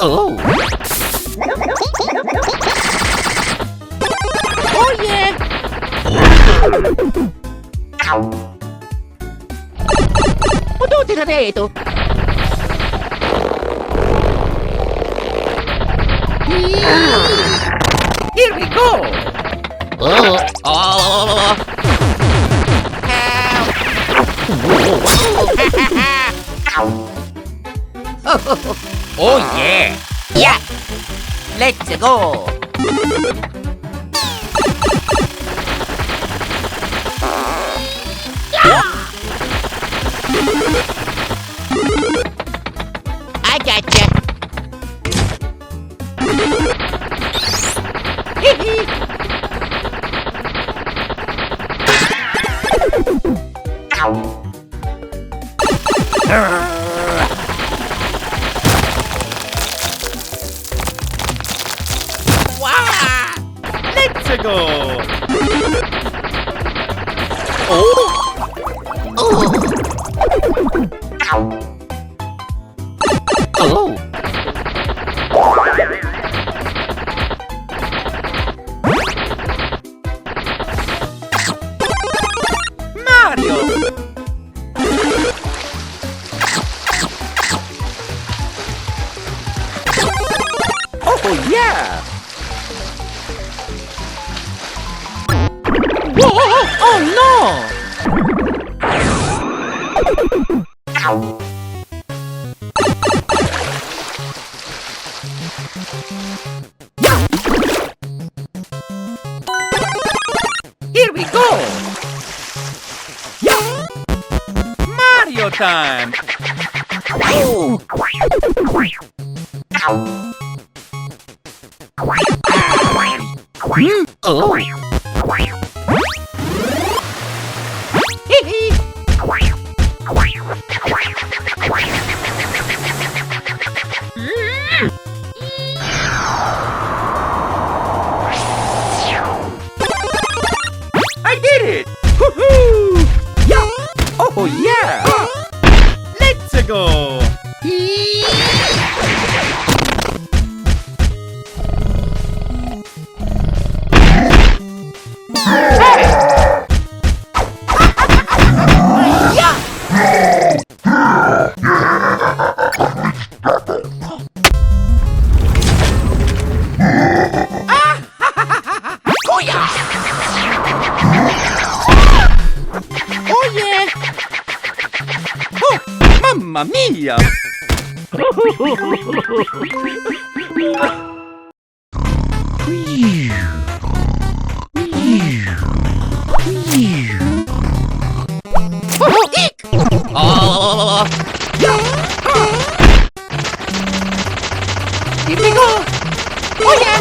Oh. Oh yeah. Ano tinataya ito? Here we go. Oh. Oh. Oh yeah! Yeah! Let's go! I gotcha! Let's go! Oh! Oh! Oh! Mario! Oh yeah! Oh no! Here we go! Mario time! Oh! Oh! I did it! Woohoo! Yeah! Oh yeah! Let's go! Oh yeah! Oh yeah! Oh, mamma mia! Oh! Here we go! Oh yeah!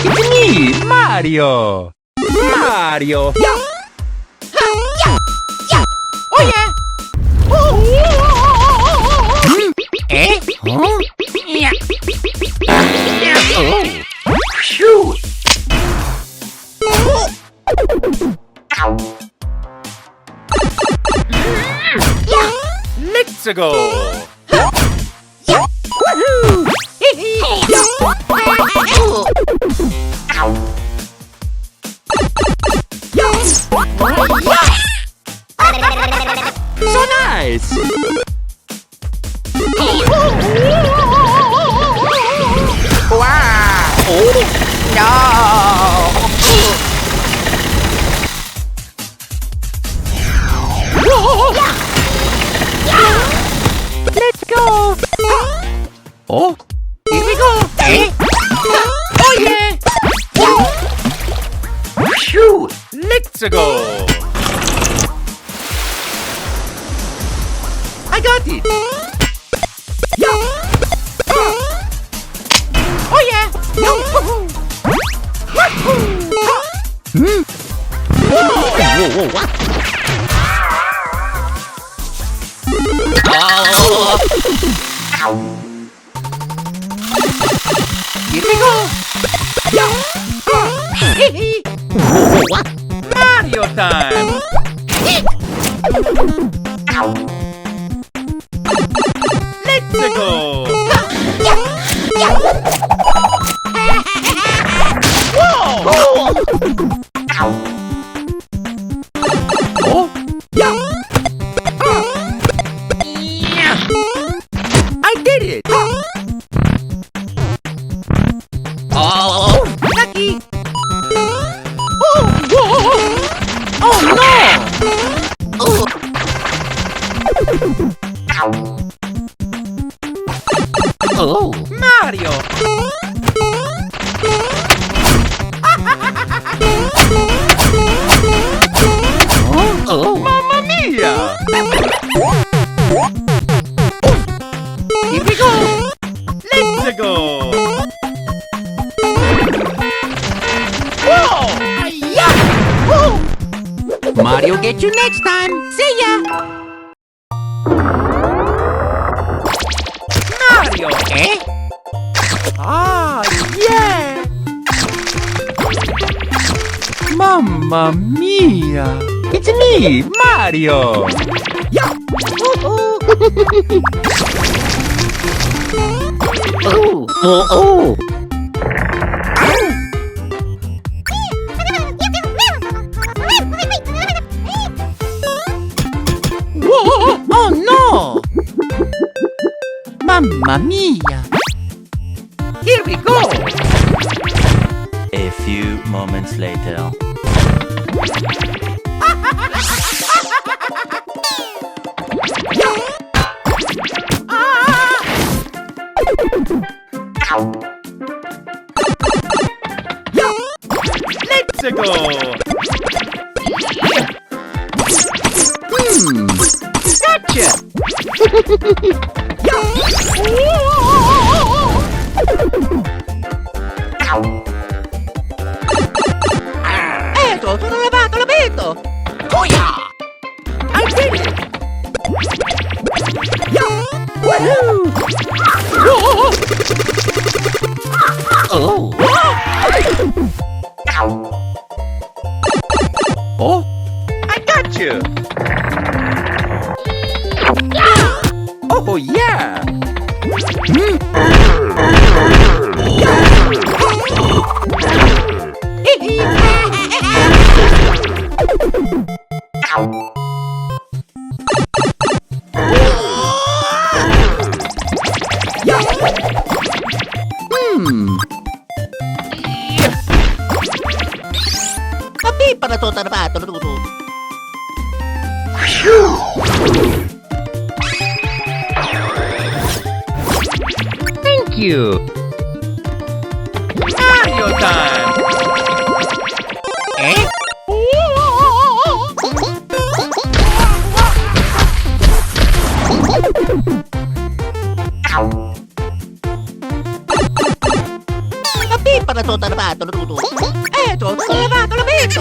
It's me, Mario! Mario! Oh yeah! Eh? Huh? Yeah. Oh! Shoot! Let's go! So nice! Wow! Oh! No! Let's go! Oh! Here we go! Eh? Oh yeah! Shoot! Let's go! I got it! Oh yeah! Hmm? Whoa! Whoa! Whoa! What? Oh! Here we go! Whoa! What? Mario! Mario time! Let's go! Whoa! Oh, I did it! oh, Lucky! oh no! Oh, Mario! oh, Mamma mia! Here we go! Let's go! Whoa! Mario, get you next time. See ya. Mario! Eh? Ah, yeah! Mamma mia! It's me, Mario. Yeah! Oh, oh, oh. Whoa! Oh no! Mamma mia! Here we go! A few moments later. Let's go! Gotcha! Sono levato, l'ho vinto! Cuia! I did it! Woohoo! Oh! Oh! I got you! Oh yeah! Tapi pada tota na ba? Tulo-tulo. Thank you! Mario time! Eh? Tapi pada tota na ba? Tulo-tulo. Sono levato, l'ho vinto!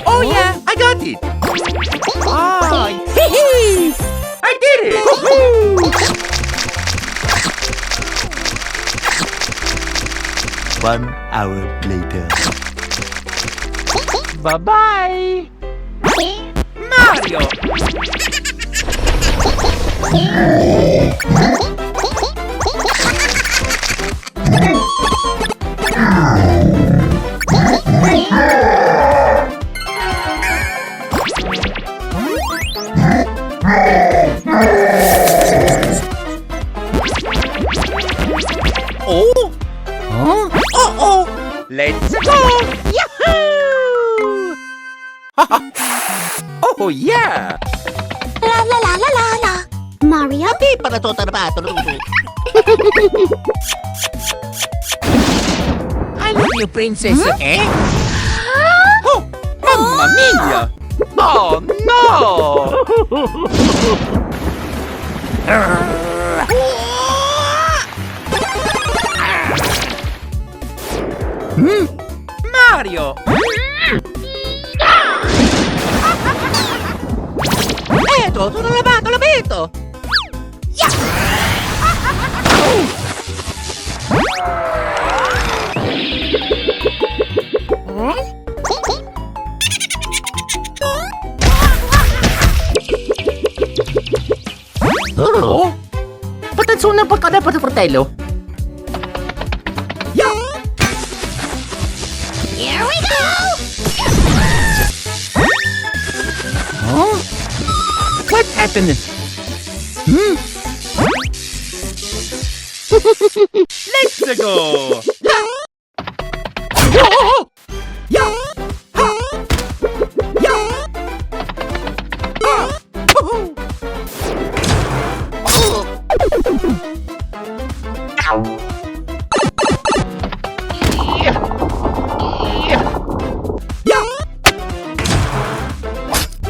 Oh yeah! I got it! Ah! I did it! Woohoo! 1 hour later. Bye-bye! Mario! Oh? Huh? Oh! Let's go! Yahoo! Oh yeah! La la la la la la. Mario? Tapi pada tota na ba? Tulo-tulo. I love you, princess. Eh? Oh! Mamma mia! Oh no! Mario! Sono levato, l'ho vinto! Oh? Ba't ang sunang pagkadapat sa portelo? Here we go! Huh? What happened? Let's go! Whoa! Yeah! Ha! Yeah! Ah! Woohoo!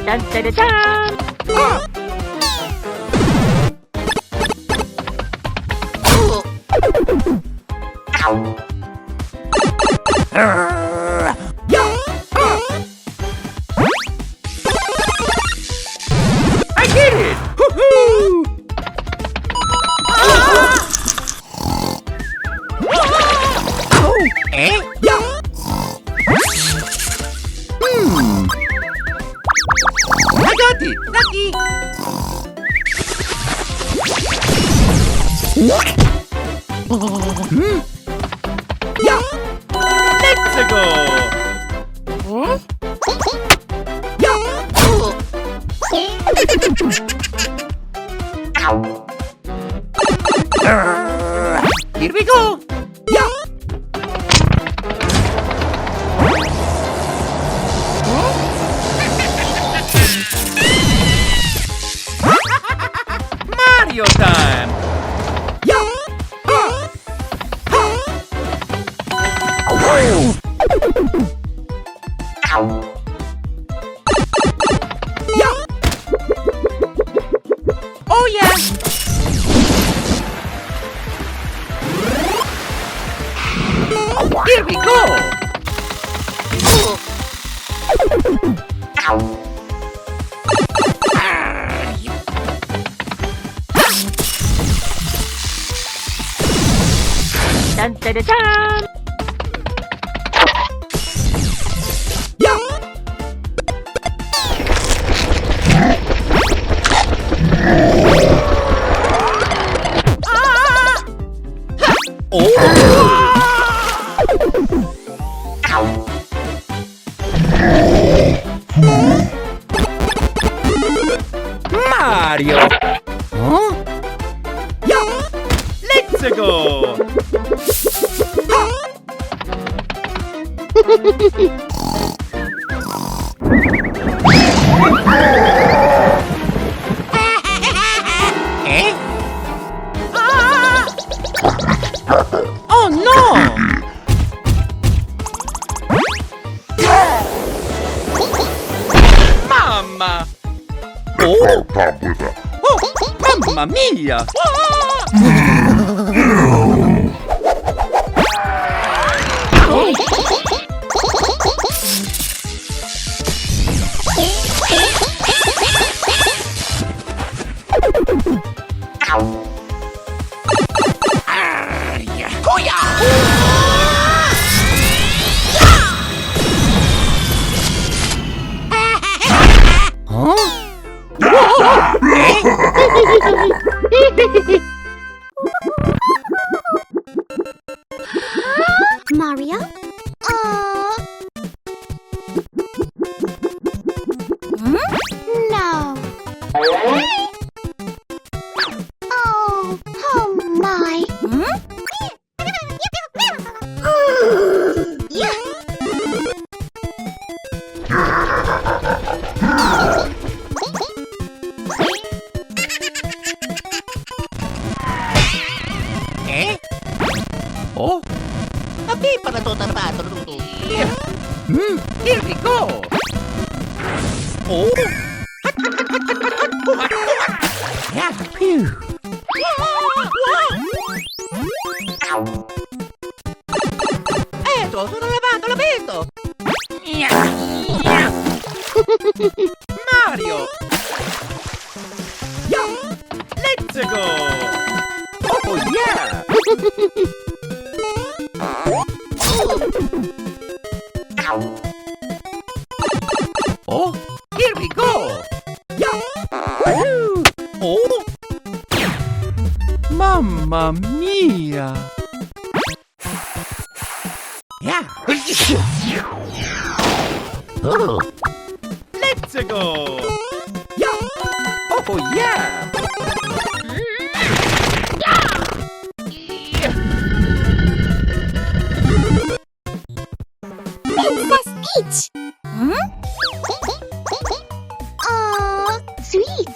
Dun, dun, dun, dun. I did it! Woohoo! Oh, eh? Yeah. I got it! Lucky! Yeah! Let's go! Yeah! Here we go! Yeah! Mario time! Yeah! Ha! Ha! Yeah! Oh yeah! Here we go! Dun, dun, dun, dun. Yeah! Mario! Huh? Yeah! Let's go! Eh? Oh no! Mamma! Oh! Oh! Mamma mia! Mario? No. Oh my. Eh? Oh? Tapi para tutarapato nuto. Here we go! Oh! Yeah, phew! Eto, sono lavato, l'ho visto. Mario! Yeah! Let's go! Oh yeah! Oh. Let's go. Yeah. Oh yeah. Princess Peach. Aw, sweet.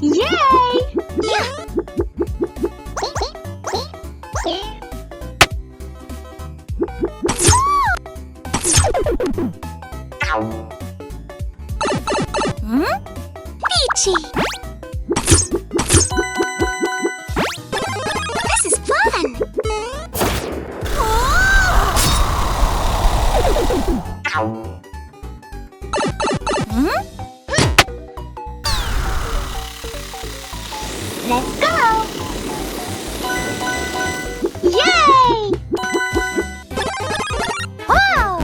Yay! Yeah. Peachy. This is fun. Let's go! Yay! Wow!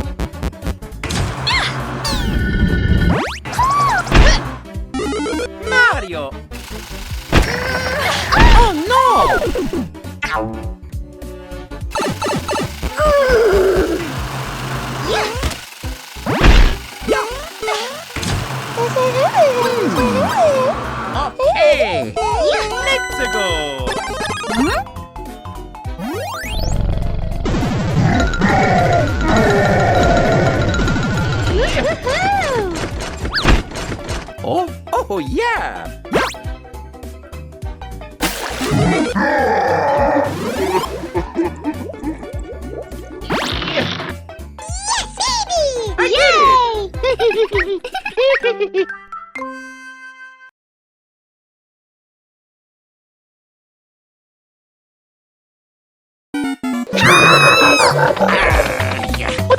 Mario. Oh no. Okay. Let's go. Oh yeah. Yay!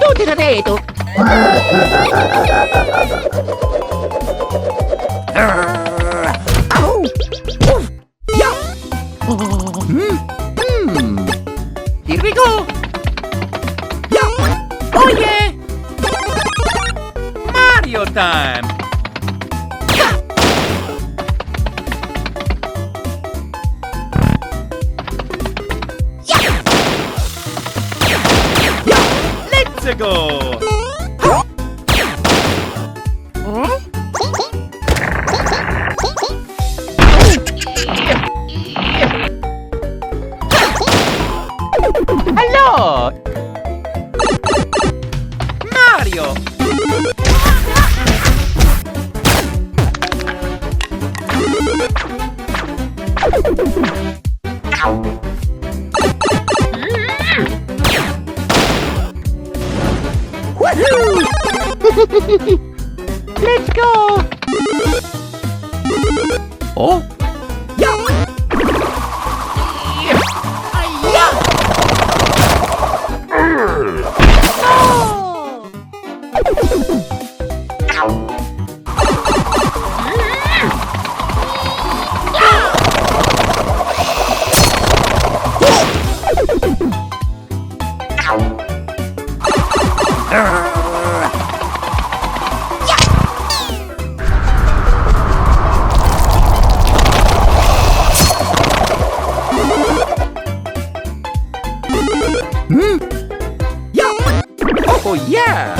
Tutti da dentro. Here we go. Oh yeah. Mario time. Let's go. Hello. Mario. Let's go. Oh. Oh yeah.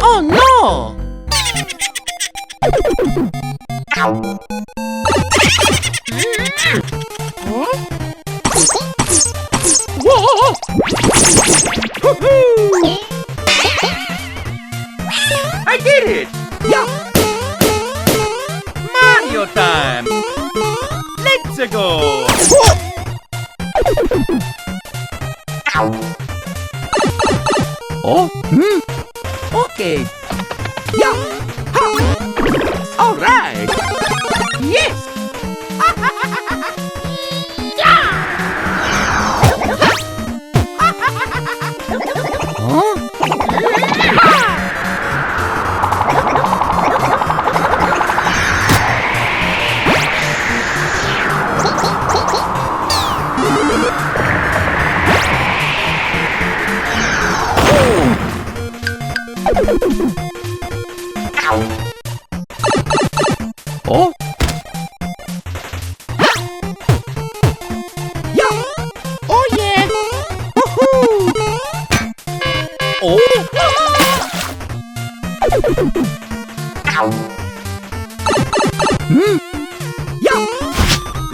Oh no. I did it! Mario time! Let's go! Oh, okay. All right. Yes.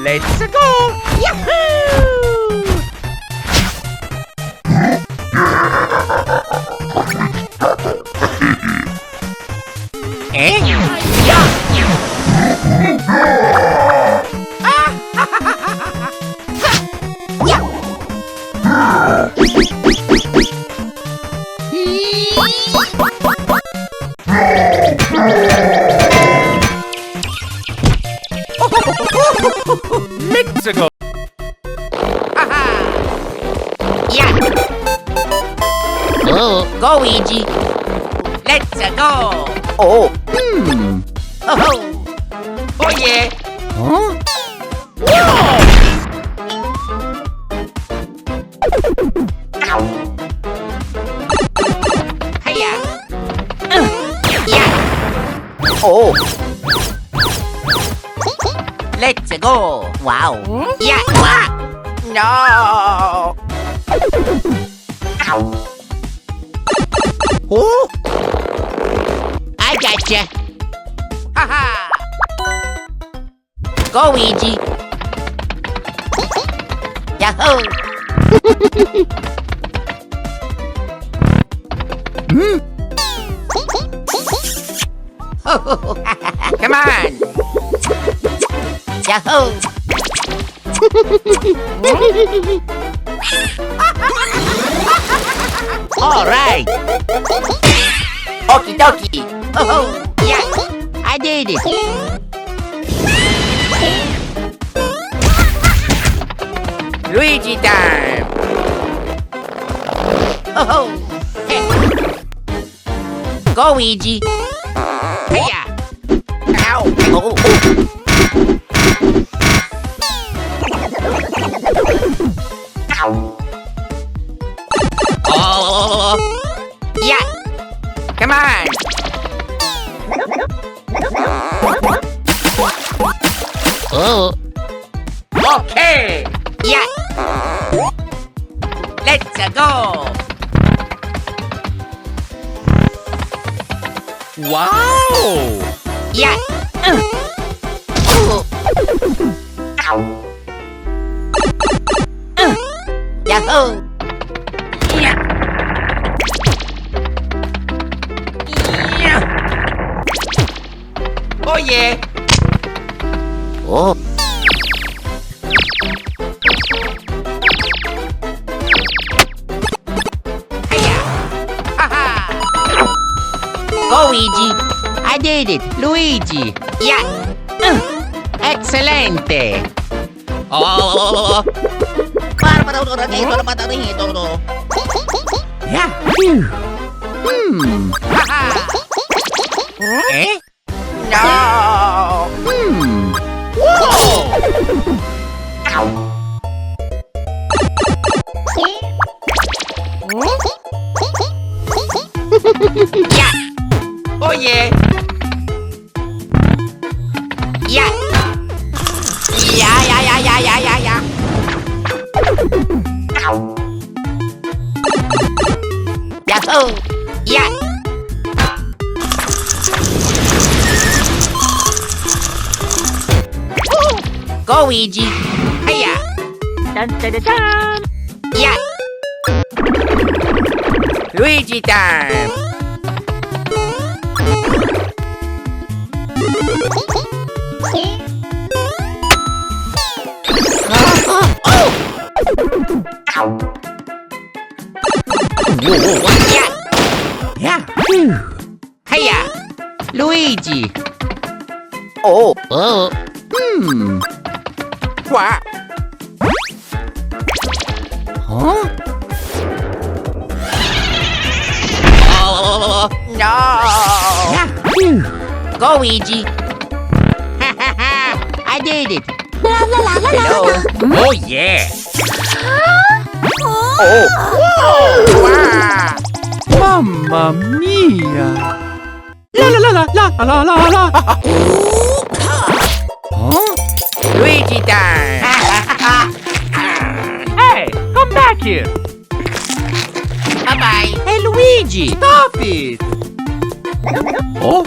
Let's go! Yahoo! Mexico! Yeah. Oh, go, Luigi. Let's go! Oh. Oh, oh yeah! Huh? Hiya! Yeah. Oh. Let's go! Wow. Yeah! No! Oh. I gotcha. Haha! Go, Luigi. Yahoo! Come on! Yahoo! All right. Okie dokie! Oh, yeah! I did it. Luigi time! Oh, hey! Go, Luigi. Hiya! Ow! Oh. Oh. Yeah! Come on! Oh. Okay! Yeah. Let's go! Wow! Yeah. Oh. Yahoo! Yeah! Yeah! Oh yeah! Oh. Hiya! Haha! Go, Luigi. I did it. Luigi. Yeah! Excelente. Oh. Para ito. Yeah! Haha! Eh? No! Yeah. Oh yeah! Yeah. Yeah! Yahoo. Yeah. Go, Luigi. Hiya! Yeah. Luigi time! Yeah. Yeah! Hiya! Luigi. Oh! Oh. What? Huh? Oh. No! Yeah. Go, Luigi. I did it. Hello! Oh yeah! Oh. Wow! Mamma mia! La la la la la la la la! Huh? Luigi time! Hey, come back here! Bye-bye. Hey, Luigi, stop it! Oh,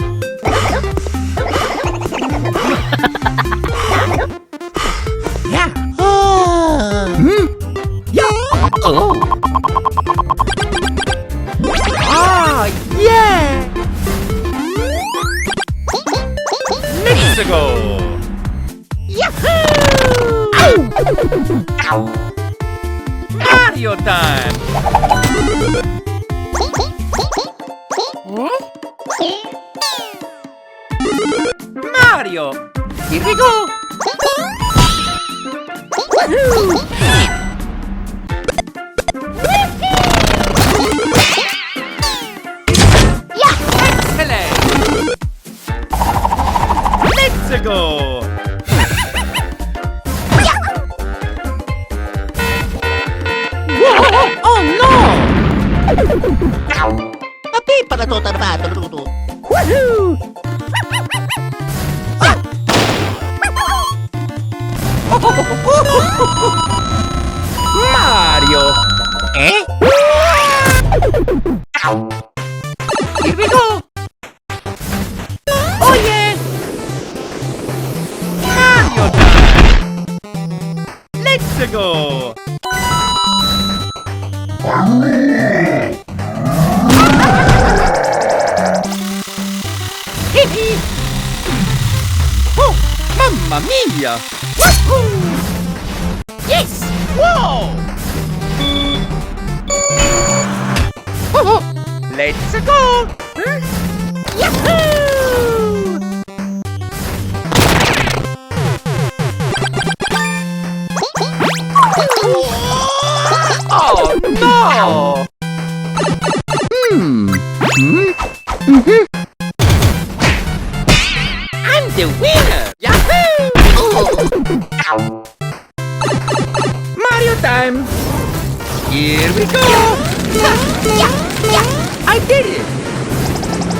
Mario time! Mario! Here we go! Excellent! Let's go! Oh no! Papi, para to tarbato na tuto. Woohoo! Mario! Eh? Here we go! Oh yeah! Mario time! Let's go! Oh, mamma mia! Yes! Whoa! Let's go! Yahoo! Oh no! I'm the winner! Yahoo! Mario time! Here we go! I did it!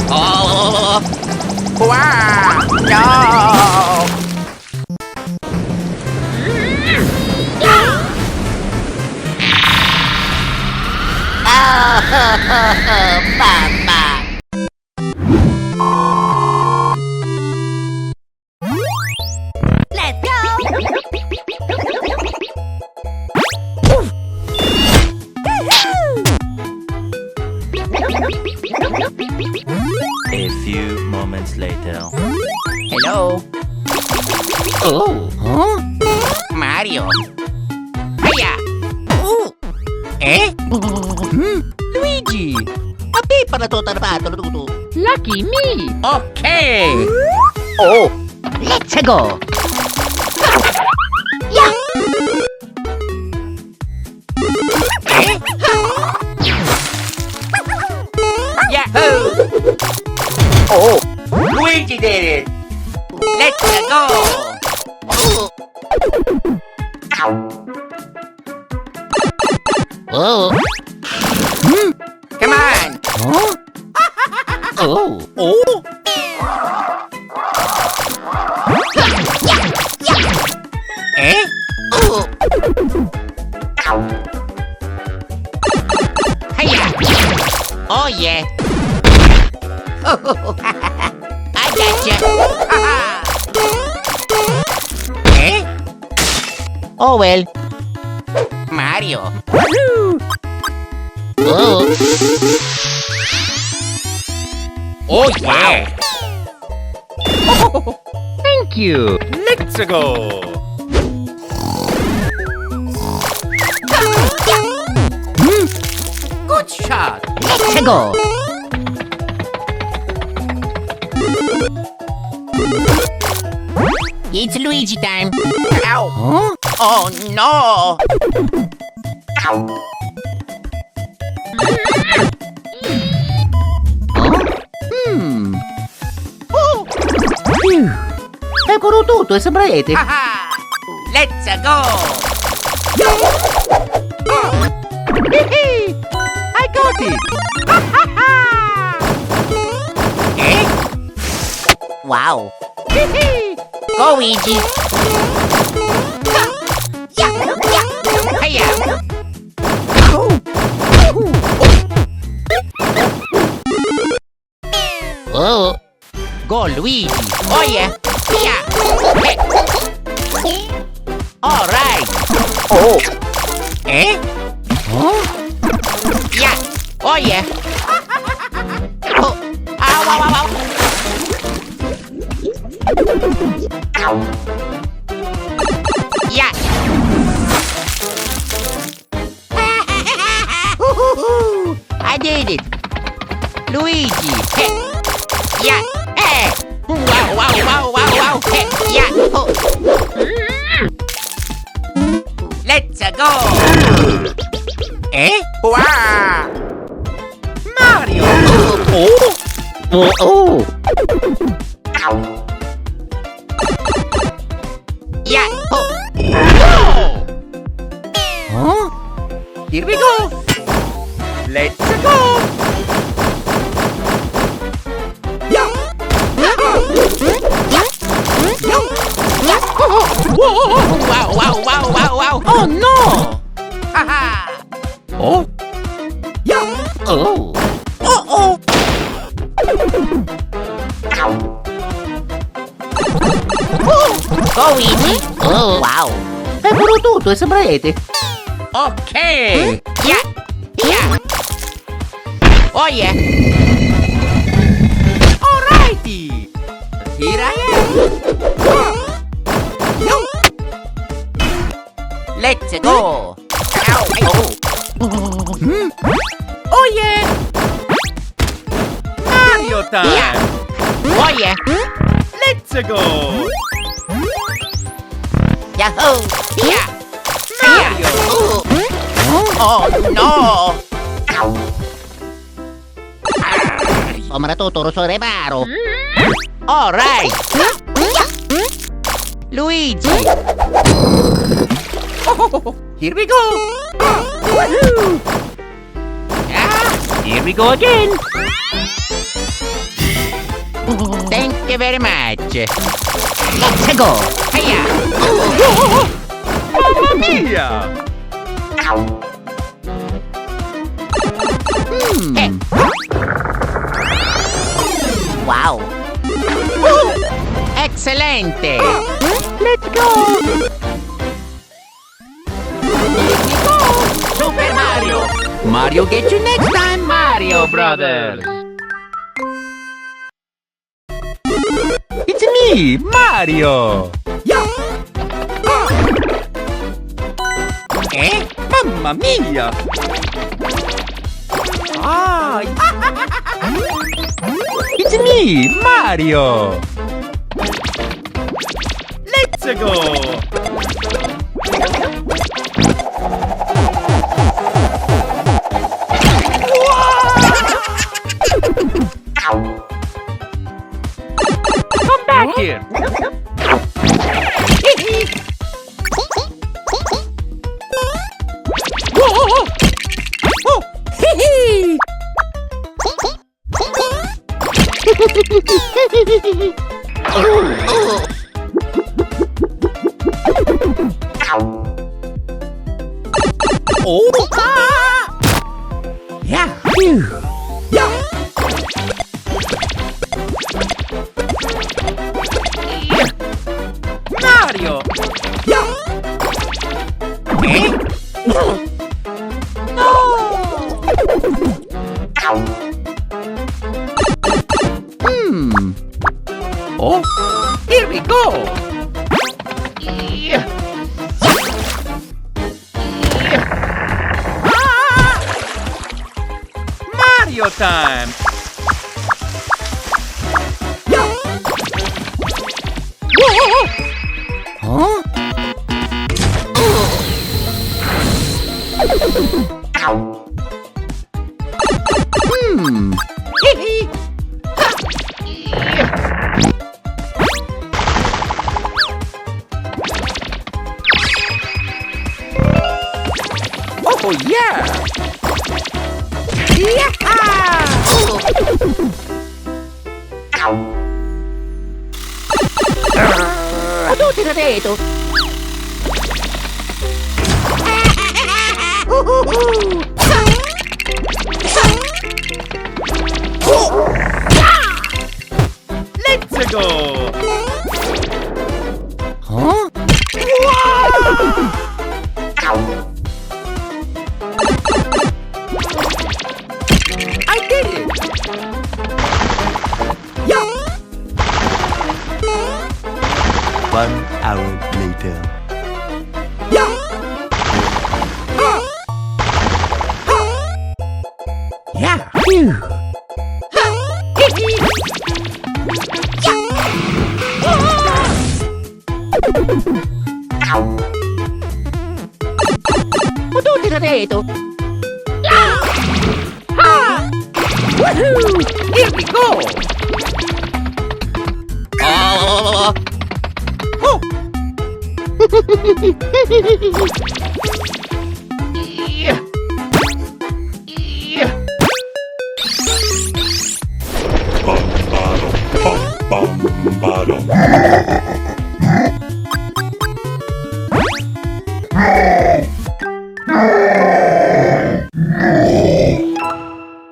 Oh! Wow! No! Mama! Let's go! A few moments later. Hello? Oh! Huh? Mario! Hiya! Oh! Eh? Luigi! Papi, para to tarbato na tuto. Lucky me! Okay! Oh! Let's go! Yeah! Eh? Yahoo! Oh! Luigi did it! Let's go! Oh! Come on! Huh? Oh! Oh! Eh? Oh! Hiya! Oh yeah! I gotcha! Eh? Oh well! Mario! Oh! Oh yeah! Thank you! Let's go! Good shot! Let's go! It's Luigi time! Ow! Huh? Oh no! Phew. Eccolo tutto, sembra rete. Haha! Let's go! I got it! Eh? Wow! Go, Luigi! Hiya! Oh! Go, Luigi! Oh yeah! Yeah! Hey. All right! Oh! Eh? Huh? Yeah! Oh yeah! Oh! Ow! Ow! Ow! Ow! Yeah! Luigi. Yeah. Wow, wow, wow, wow, wow. Yeah. Oh. Let's go. Wow. Mario. Yeah. Huh? Here we go. Let's go. Yeah. Wow, wow, wow, wow, wow. Oh no. Haha. Oh. Yeah. Oh. Oh. Go easy. Oh, wow. È pure tutto, e sembrate. Ok. Yeah. Yeah. Oh yeah. Alrighty. Here I am. Let's go. Ow. Oh. Oh yeah. Mario time! Yeah. Oh yeah. Let's go! Yahoo! Yeah! Mario! Oh no! Sono tutto rossore baro! Alright! Luigi! Here we go! Here we go again! Thank you very much! Let's go! Hiya! Mamma mia! Wow! Excelente! Let's go! Super Mario! Mario get you next time, Mario Brothers! It's me, Mario! Mamma mia! Ah! It's me, Mario! Let's go! Come back here! Oh! Yeah! Yeah! Mario! Oh! Here we go! Mario time! Huh? Oh yeah! Ano tinareto? Let's go! Huh? I did it! 1 hour later. Yeah. Phew. Mabuti na ito. Woohoo! Here we go! Oh! Oh! Yeah. Yeah. Bum,